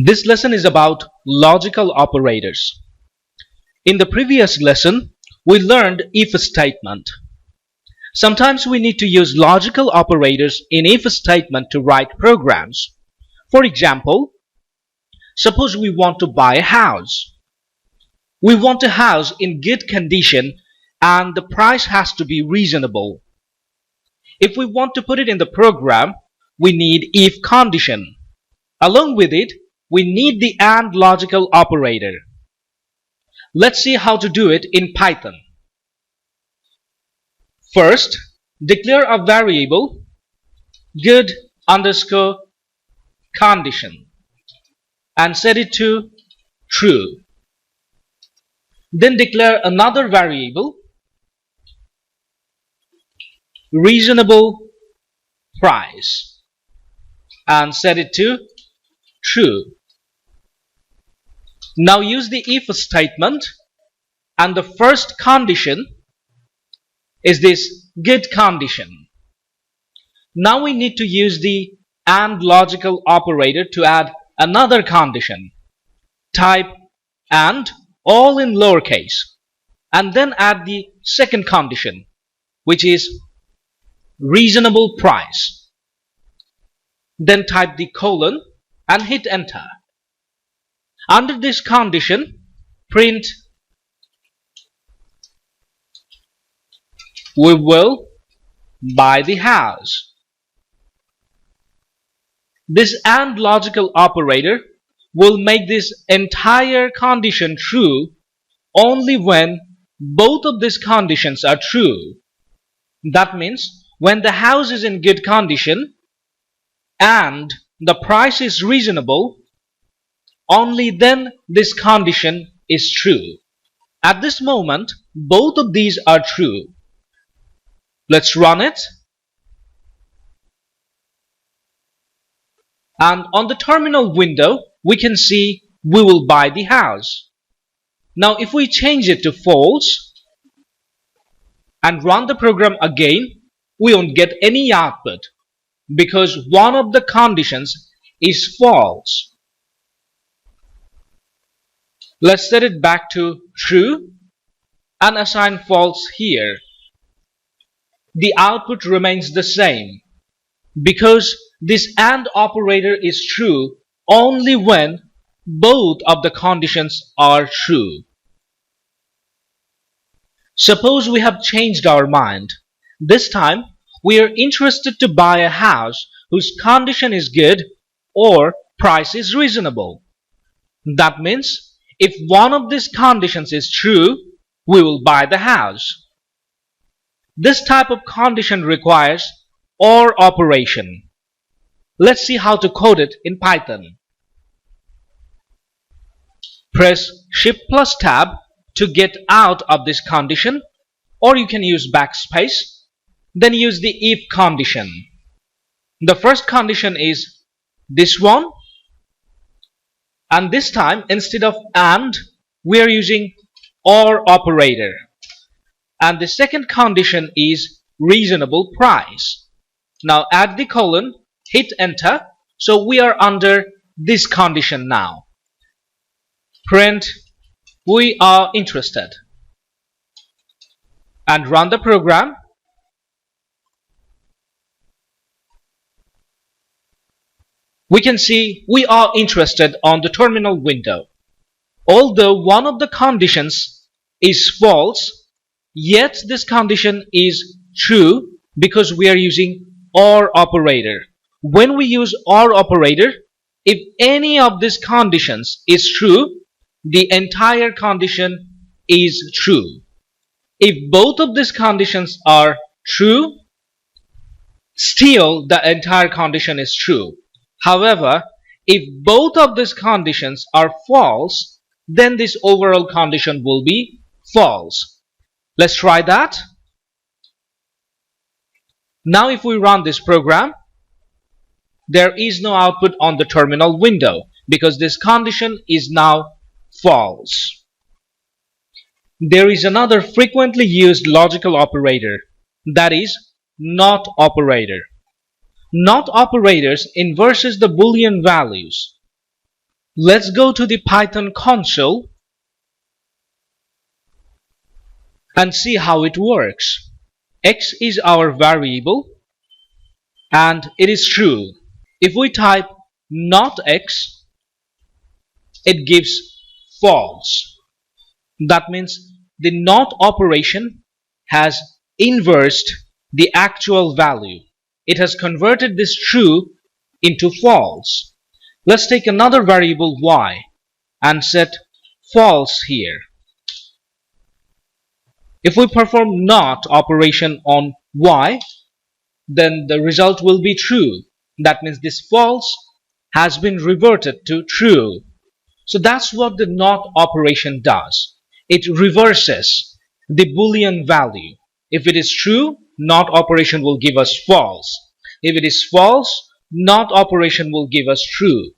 This lesson is about logical operators. In the previous lesson, we learned if statement. Sometimes we need to use logical operators in if statement to write programs. For example, suppose we want to buy a house. We want a house in good condition and the price has to be reasonable. If we want to put it in the program, we need if condition. Along with it, we need the AND logical operator. Let's see how to do it in Python. First, declare a variable good underscore condition and set it to true. Then declare another variable reasonable price and set it to true. Now use the if statement and the first condition is this good condition. Now we need to use the AND logical operator to add another condition. Type AND all in lowercase and then add the second condition, which is reasonable price. Then type the colon and hit enter. Under this condition, print we will buy the house. This AND logical operator will make this entire condition true only when both of these conditions are true. That means when the house is in good condition and the price is reasonable, only then this condition is true. At this moment, both of these are true. Let's run it. And on the terminal window, we can see we will buy the house. Now if we change it to false and run the program again, we won't get any output because one of the conditions is false. Let's set it back to true and assign false here. The output remains the same because this AND operator is true only when both of the conditions are true. Suppose we have changed our mind. This time we are interested to buy a house whose condition is good or price is reasonable. That means if one of these conditions is true, we will buy the house. This type of condition requires OR operation. Let's see how to code it in Python. Press Shift plus Tab to get out of this condition, or you can use backspace. Then use the if condition. The first condition is this one, and this time instead of AND we are using OR operator, and the second condition is reasonable price. Now add the colon, hit enter, so we are under this condition now. Print we are interested and run the program. We can see we are interested on the terminal window. Although one of the conditions is false, yet this condition is true because we are using OR operator. When we use OR operator, if any of these conditions is true, the entire condition is true. If both of these conditions are true, still the entire condition is true. However, if both of these conditions are false, then this overall condition will be false. Let's try that. Now if we run this program, there is no output on the terminal window because this condition is now false. There is another frequently used logical operator, that is NOT operator. NOT operators inverses the Boolean values. Let's go to the Python console and see how it works. X is our variable and it is true. If we type not X, it gives false. That means the not operation has inversed the actual value. It has converted this true into false. Let's take another variable y and set false here. If we perform not operation on y, then the result will be true. That means this false has been reverted to true. So that's what the not operation does. It reverses the Boolean value. If it is true, not operation will give us false. If it is false, not operation will give us true.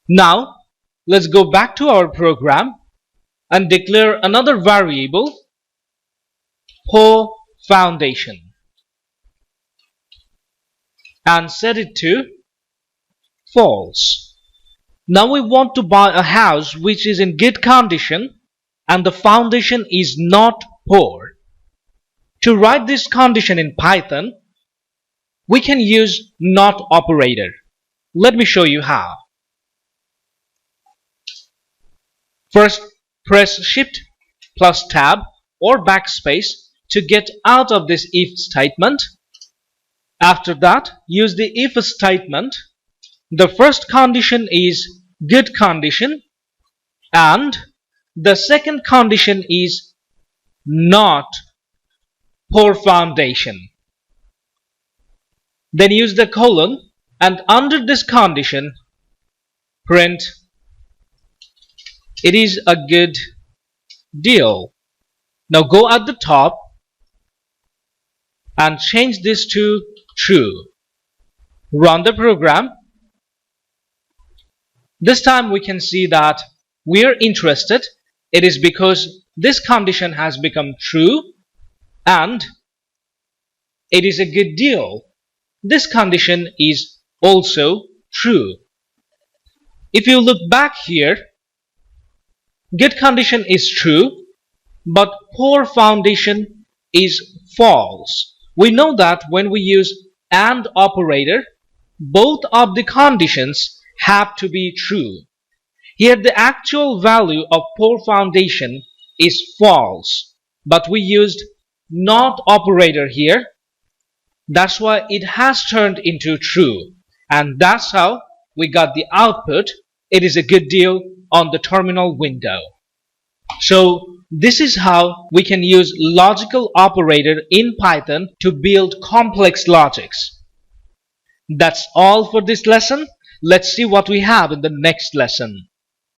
Now, let's go back to our program and declare another variable, PoFoundation, and set it to false. Now we want to buy a house which is in good condition and the foundation is not poor. To write this condition in Python, we can use not operator. Let me show you how. First, press Shift plus Tab or backspace to get out of this if statement. After that, use the if statement. The first condition is good condition and the second condition is not poor foundation. Then use the colon and under this condition print it is a good deal. Now go at the top and change this to true. Run the program. This time we can see that we are interested. It is because this condition has become true and it is a good deal. This condition is also true. If you look back here, good condition is true, but poor foundation is false. We know that when we use AND operator, both of the conditions have to be true. Here the actual value of poor foundation is false, but we used not operator here. That's why it has turned into true, and that's how we got the output. It is a good deal on the terminal window. So this is how we can use logical operator in Python to build complex logics. That's all for this lesson. Let's see what we have in the next lesson.